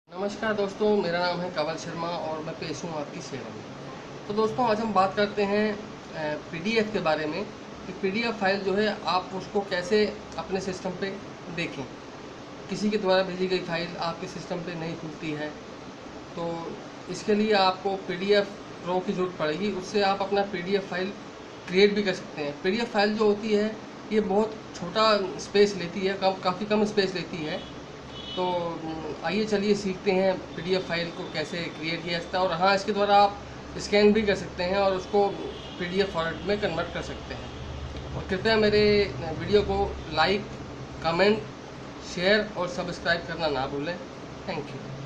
नमस्कार दोस्तों, मेरा नाम है कवल शर्मा और मैं पेश हूँ आपकी सेवा में। तो दोस्तों, आज हम बात करते हैं पीडीएफ के बारे में कि पीडीएफ फाइल जो है आप उसको कैसे अपने सिस्टम पे देखें। किसी के द्वारा भेजी गई फाइल आपके सिस्टम पे नहीं खुलती है, तो इसके लिए आपको पीडीएफ प्रो की ज़रूरत पड़ेगी। उससे आप अपना पीडीएफ फाइल क्रिएट भी कर सकते हैं। पीडीएफ फाइल जो होती है ये बहुत छोटा स्पेस लेती है, काफ़ी कम स्पेस लेती है। तो आइए चलिए सीखते हैं पीडीएफ फाइल को कैसे क्रिएट किया जाता है। और हाँ, इसके द्वारा आप स्कैन भी कर सकते हैं और उसको पीडीएफ फॉर्मेट में कन्वर्ट कर सकते हैं। और कृपया मेरे वीडियो को लाइक, कमेंट, शेयर और सब्सक्राइब करना ना भूलें। Thank you.